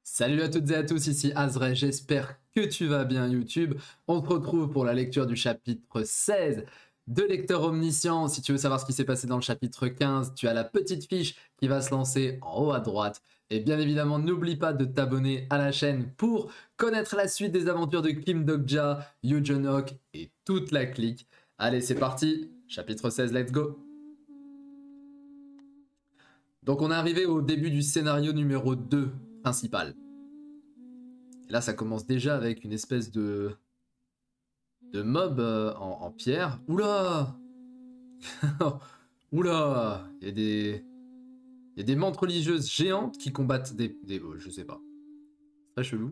Salut à toutes et à tous, ici Azray, j'espère que tu vas bien YouTube. On se retrouve pour la lecture du chapitre 16 de Lecteur Omniscient. Si tu veux savoir ce qui s'est passé dans le chapitre 15, tu as la petite fiche qui va se lancer en haut à droite. Et bien évidemment, n'oublie pas de t'abonner à la chaîne pour connaître la suite des aventures de Kim Dok-ja, Yoo Jun-ok et toute la clique. Allez, c'est parti, chapitre 16, let's go. Donc on est arrivé au début du scénario numéro 2 principal. Et là ça commence déjà avec une espèce de mob en pierre. Oula. Oula. Il y a des mantes religieuses géantes qui combattent des je sais pas. Très chelou.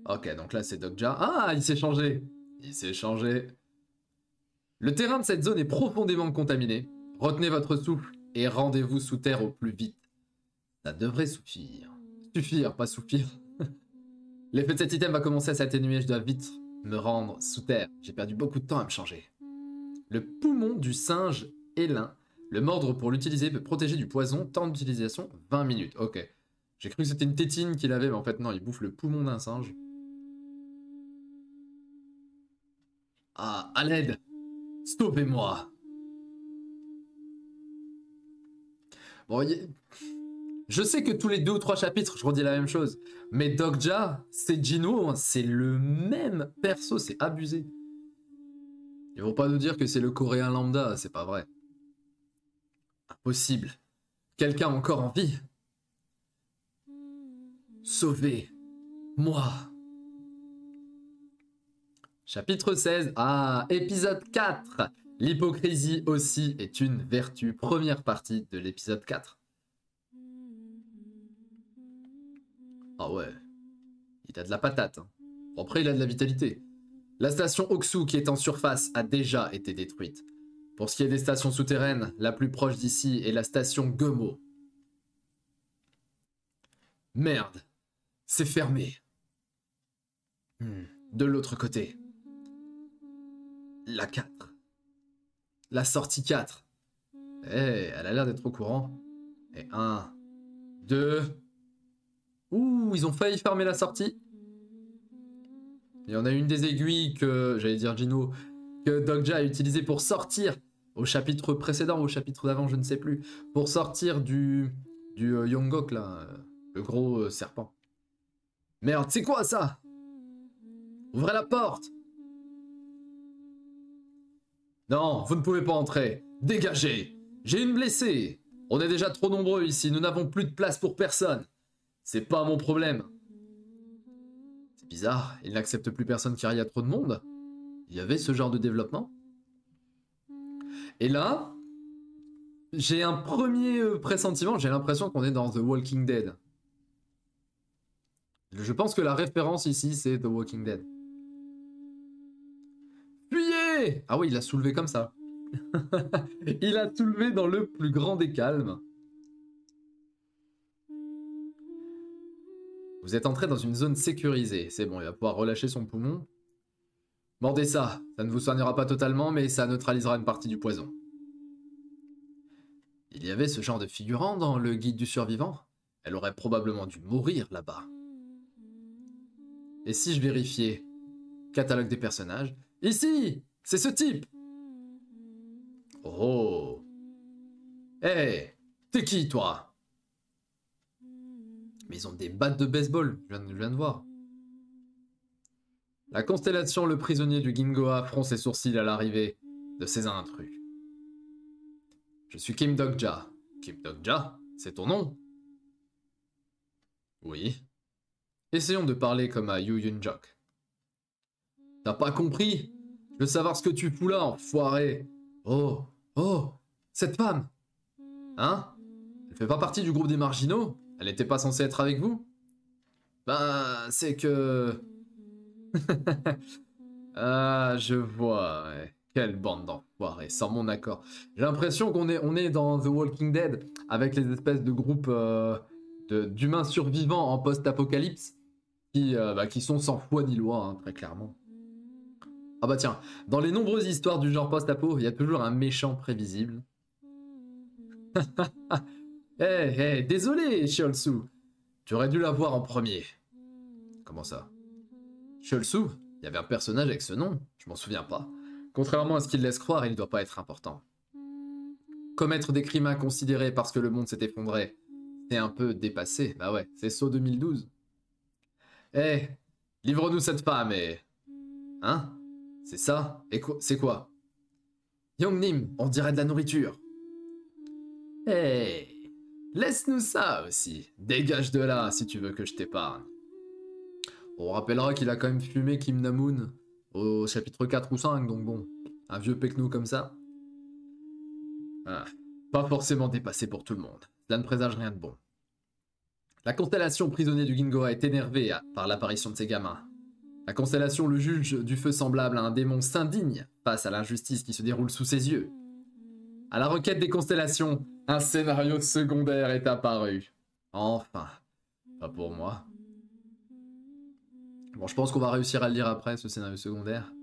Ok, donc là c'est Dok-ja. Ah, il s'est changé. Il s'est changé. Le terrain de cette zone est profondément contaminé. Retenez votre souffle et rendez-vous sous terre au plus vite. Ça devrait suffire. Suffire, pas suffire. L'effet de cet item va commencer à s'atténuer, je dois vite me rendre sous terre. J'ai perdu beaucoup de temps à me changer. Le poumon du singe hélin. Le mordre pour l'utiliser peut protéger du poison. Temps d'utilisation 20 minutes. Ok. J'ai cru que c'était une tétine qu'il avait, mais en fait non, il bouffe le poumon d'un singe. Ah, à l'aide! Stoppez-moi! Bon, je sais que tous les 2 ou 3 chapitres, je redis la même chose. Mais Dok-ja, c'est Jinwoo, hein, c'est le même perso, c'est abusé. Ils vont pas nous dire que c'est le coréen lambda, c'est pas vrai. Impossible. Quelqu'un encore en vie? Sauvez-moi. Chapitre 16. Ah, épisode 4. L'hypocrisie aussi est une vertu. Première partie de l'épisode 4. Ah ouais. Il a de la patate. Hein. Bon, après, il a de la vitalité. La station Oksu, qui est en surface, a déjà été détruite. Pour ce qui est des stations souterraines, la plus proche d'ici est la station Gemo. Merde. C'est fermé. De l'autre côté. La 4. La sortie 4. Eh, elle a l'air d'être au courant. Et 1, 2... Ouh, ils ont failli fermer la sortie. Il y en a une des aiguilles que, j'allais dire Gino, que Dok-ja a utilisé pour sortir au chapitre précédent ou au chapitre d'avant, je ne sais plus, pour sortir du Yongok, là, le gros serpent. Merde, c'est quoi ça? Ouvrez la porte! Non, vous ne pouvez pas entrer. Dégagez! J'ai une blessée. On est déjà trop nombreux ici, nous n'avons plus de place pour personne. C'est pas mon problème. C'est bizarre, il n'accepte plus personne car il y a trop de monde. Il y avait ce genre de développement. Et là, j'ai un premier pressentiment, j'ai l'impression qu'on est dans The Walking Dead. Je pense que la référence ici, c'est The Walking Dead. Fuyez! Ah oui, il a soulevé comme ça. Il a soulevé dans le plus grand des calmes. Vous êtes entré dans une zone sécurisée. C'est bon, il va pouvoir relâcher son poumon. Mordez ça. Ça ne vous soignera pas totalement, mais ça neutralisera une partie du poison. Il y avait ce genre de figurant dans le guide du survivant. Elle aurait probablement dû mourir là-bas. Et si je vérifiais catalogue des personnages? Ici! C'est ce type! Oh! Hé! Hey, t'es qui, toi? Mais ils ont des battes de baseball, je viens de voir. La constellation Le Prisonnier du Gingoa fronce ses sourcils à l'arrivée de ces intrus. Je suis Kim Dok-ja. Kim Dok-ja? C'est ton nom? Oui. Essayons de parler comme à Yoo Jun-ok. T'as pas compris? Je veux savoir ce que tu fous là, enfoiré. Oh, oh, cette femme. Hein? Elle fait pas partie du groupe des marginaux? Elle était pas censée être avec vous? Ben, c'est que... Ah, je vois, ouais. Quelle bande d'enfoirés, sans mon accord. J'ai l'impression qu'on est dans The Walking Dead, avec les espèces de groupes d'humains survivants en post-apocalypse, qui sont sans foi ni loi, hein, très clairement. Ah bah tiens, dans les nombreuses histoires du genre post-apo, il y a toujours un méchant prévisible. Désolé, Shiolsu. Tu aurais dû la voir en premier. Comment ça? Shiolsu? Il y avait un personnage avec ce nom? Je m'en souviens pas. Contrairement à ce qu'il laisse croire, il ne doit pas être important. Commettre des crimes inconsidérés parce que le monde s'est effondré, c'est un peu dépassé. Bah ouais, c'est saut 2012. Livre-nous cette femme et... Hein? C'est ça? Et c'est quoi? Yongnim, on dirait de la nourriture. Laisse-nous ça aussi. Dégage de là si tu veux que je t'épargne. On rappellera qu'il a quand même fumé Kim Namoon au chapitre 4 ou 5, donc bon, un vieux pecno comme ça. Ah, pas forcément dépassé pour tout le monde. Cela ne présage rien de bon. La constellation prisonnier du Gingoa est énervée par l'apparition de ces gamins. La constellation le juge du feu semblable à un démon s'indigne face à l'injustice qui se déroule sous ses yeux. À la requête des constellations, un scénario secondaire est apparu. Enfin, pas pour moi. Bon, je pense qu'on va réussir à le lire après, ce scénario secondaire.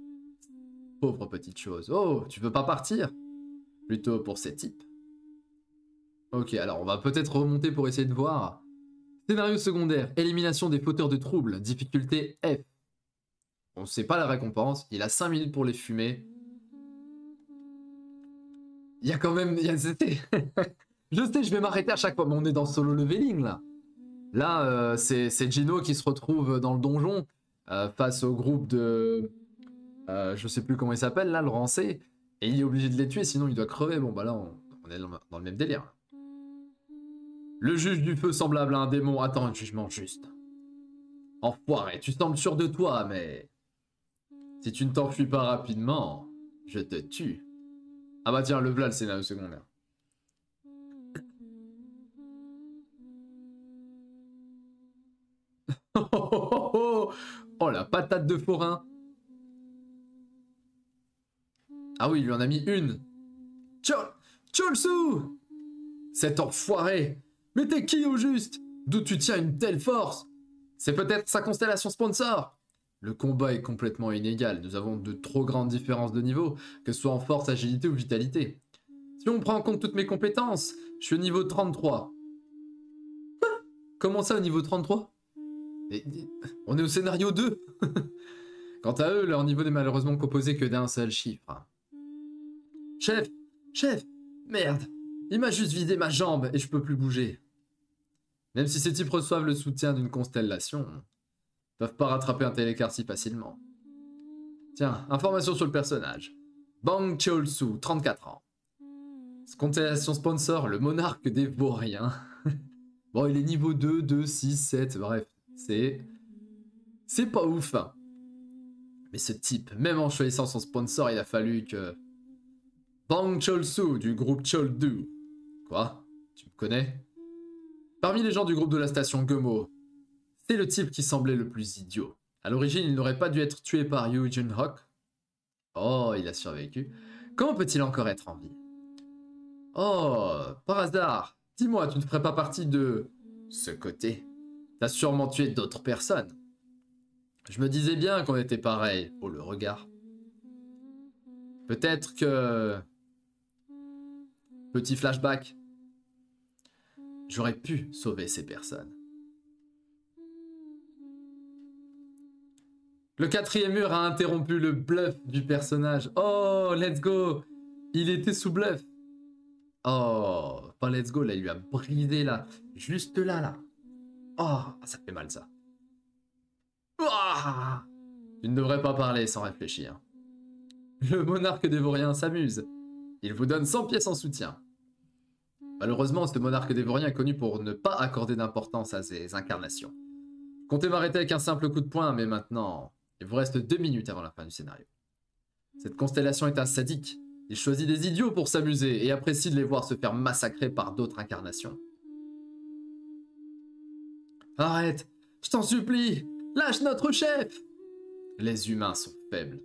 Pauvre petite chose. Oh, tu veux pas partir? Plutôt pour ces types. Ok, alors on va peut-être remonter pour essayer de voir. Scénario secondaire, élimination des fauteurs de troubles, difficulté F. On ne sait pas la récompense, il a 5 minutes pour les fumer. Il y a quand même... Je sais, je vais m'arrêter à chaque fois, mais on est dans solo leveling là. Là, c'est Gino qui se retrouve dans le donjon face au groupe de... je sais plus comment il s'appelle là, le rancé. Et il est obligé de les tuer, sinon il doit crever. Bon bah là, on est dans le même délire. Le juge du feu semblable à un démon attend un jugement juste. Enfoiré, tu sembles sûr de toi, mais... Si tu ne t'enfuis pas rapidement, je te tue. Ah bah tiens, le v'là le scénario secondaire. Oh la patate de forain. Ah oui, il lui en a mis une. Cholsu! Cet enfoiré! Mais t'es qui au juste? D'où tu tiens une telle force? C'est peut-être sa constellation sponsor? Le combat est complètement inégal. Nous avons de trop grandes différences de niveau, que ce soit en force, agilité ou vitalité. Si on prend en compte toutes mes compétences, je suis au niveau 33. Quoi? Comment ça au niveau 33? On est au scénario 2. Quant à eux, leur niveau n'est malheureusement composé que d'un seul chiffre. Chef, merde, il m'a juste vidé ma jambe et je peux plus bouger. Même si ces types reçoivent le soutien d'une constellation, ils peuvent pas rattraper un télécar si facilement. Tiens, information sur le personnage. Bang Cheolsu, 34 ans. Constellation sponsor, le monarque des vauriens. Bon, il est niveau 2, 2, 6, 7, bref, c'est pas ouf. Hein. Mais ce type, même en choisissant son sponsor, il a fallu que... Bang Cheolsu, du groupe Cheoldu. Quoi? Tu me connais? Parmi les gens du groupe de la station Gemo, c'est le type qui semblait le plus idiot. À l'origine, il n'aurait pas dû être tué par Yu Junhok. Oh, il a survécu. Comment peut-il encore être en vie? Oh, par hasard, dis-moi, tu ne ferais pas partie de ce côté? T'as sûrement tué d'autres personnes. Je me disais bien qu'on était pareil. Oh, le regard. Peut-être que... Petit flashback. J'aurais pu sauver ces personnes. Le quatrième mur a interrompu le bluff du personnage. Oh, let's go. Il était sous bluff. Oh, pas let's go, là, il lui a brisé là. Juste là, là. Oh, ça fait mal ça. Oh, tu ne devrais pas parler sans réfléchir. Le monarque des vauriens s'amuse. Il vous donne 100 pièces en soutien. Malheureusement, ce monarque des vauriens est connu pour ne pas accorder d'importance à ses incarnations. Comptez m'arrêter avec un simple coup de poing, mais maintenant, il vous reste 2 minutes avant la fin du scénario. Cette constellation est un sadique. Il choisit des idiots pour s'amuser et apprécie de les voir se faire massacrer par d'autres incarnations. Arrête, je t'en supplie, lâche notre chef! Les humains sont faibles.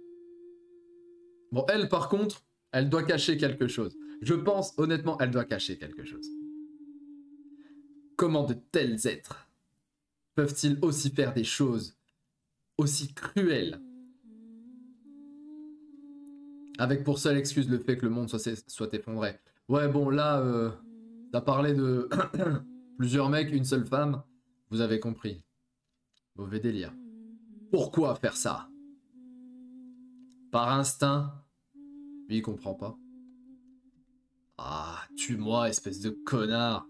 Bon, elle, par contre, elle doit cacher quelque chose. Je pense, honnêtement, elle doit cacher quelque chose. Comment de tels êtres peuvent-ils aussi faire des choses aussi cruelles avec pour seule excuse le fait que le monde soit effondré? Ouais, bon, là, Ça parlait de plusieurs mecs, une seule femme. Vous avez compris. Mauvais délire. Pourquoi faire ça? Par instinct? Lui, il comprend pas. Ah, tue-moi, espèce de connard.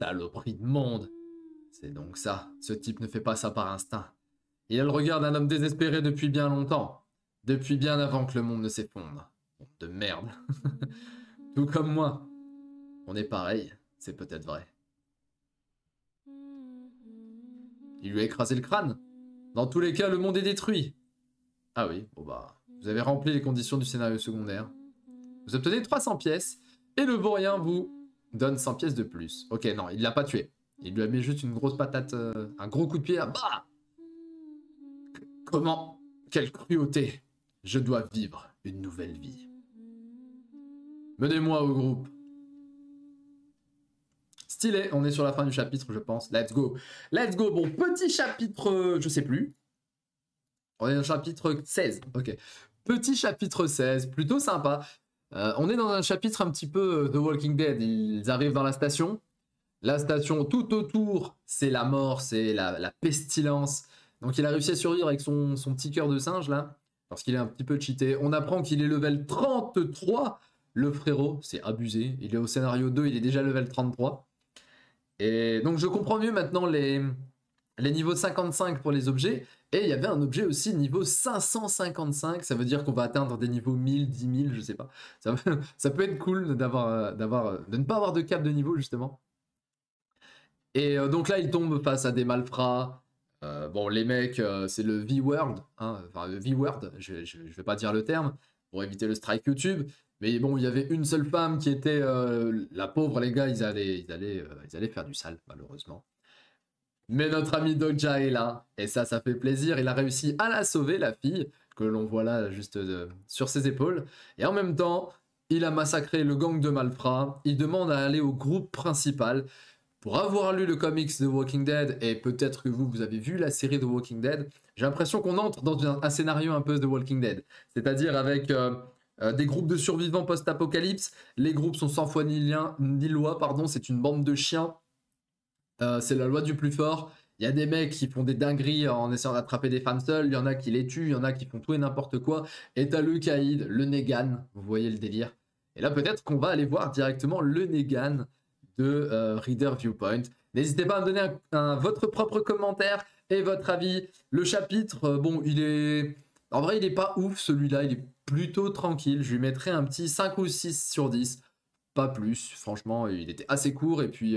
Saloperie de monde. C'est donc ça. Ce type ne fait pas ça par instinct. Il a le regard d'un homme désespéré depuis bien longtemps. Depuis bien avant que le monde ne s'effondre. Monde de merde. Tout comme moi. On est pareil, c'est peut-être vrai. Il lui a écrasé le crâne. Dans tous les cas, le monde est détruit. Ah oui, bon bah, vous avez rempli les conditions du scénario secondaire. Vous obtenez 300 pièces, et le vaurien vous donne 100 pièces de plus. Ok, non, il l'a pas tué. Il lui a mis juste une grosse patate, un gros coup de pied. Bah comment? Quelle cruauté! Je dois vivre une nouvelle vie. Menez-moi au groupe. Stylé, on est sur la fin du chapitre, je pense. Let's go. Let's go. Bon, petit chapitre, je sais plus. On est dans le chapitre 16. Ok. Petit chapitre 16, plutôt sympa. On est dans un chapitre un petit peu The Walking Dead. Ils arrivent dans la station. La station, tout autour, c'est la mort, c'est la pestilence. Donc il a réussi à survivre avec son petit cœur de singe, là. Parce qu'il est un petit peu cheaté. On apprend qu'il est level 33. Le frérot, c'est abusé. Il est au scénario 2, il est déjà level 33. Et donc je comprends mieux maintenant les niveaux 55 pour les objets. Et il y avait un objet aussi niveau 555. Ça veut dire qu'on va atteindre des niveaux 1000, 10 000, je sais pas. Ça peut être cool de ne pas avoir de cap de niveau justement. Et donc là il tombe face à des malfrats. Bon les mecs c'est le V-Word. Hein, enfin le V-Word, je vais pas dire le terme pour éviter le strike YouTube. Mais bon, il y avait une seule femme qui était la pauvre, les gars, ils allaient faire du sale, malheureusement. Mais notre ami Dogja est là, et ça fait plaisir. Il a réussi à la sauver, la fille, que l'on voit là, juste sur ses épaules. Et en même temps, il a massacré le gang de malfrats. Il demande à aller au groupe principal. Pour avoir lu le comics The Walking Dead, et peut-être que vous avez vu la série The Walking Dead, j'ai l'impression qu'on entre dans un scénario un peu The Walking Dead. C'est-à-dire avec... des groupes de survivants post-apocalypse. Les groupes sont sans foi ni loi, pardon, c'est une bande de chiens. C'est la loi du plus fort. Il y a des mecs qui font des dingueries en essayant d'attraper des femmes seules, il y en a qui les tuent, il y en a qui font tout et n'importe quoi. Et t'as le Caïd, le Negan, vous voyez le délire. Et là peut-être qu'on va aller voir directement le Negan de Reader Viewpoint. N'hésitez pas à me donner votre propre commentaire et votre avis. Le chapitre, bon, il est... En vrai, il est pas ouf celui-là, il est plutôt tranquille. Je lui mettrais un petit 5 ou 6 sur 10. Pas plus, franchement, il était assez court. Et puis,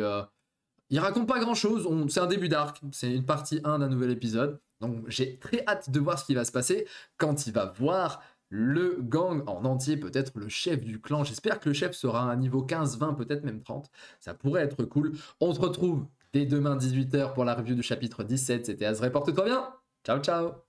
il raconte pas grand-chose. C'est un début d'arc, c'est une partie 1 d'un nouvel épisode. Donc j'ai très hâte de voir ce qui va se passer quand il va voir le gang en entier, peut-être le chef du clan. J'espère que le chef sera à un niveau 15, 20, peut-être même 30. Ça pourrait être cool. On se retrouve dès demain 18 h pour la review du chapitre 17. C'était Azray, porte-toi bien. Ciao, ciao.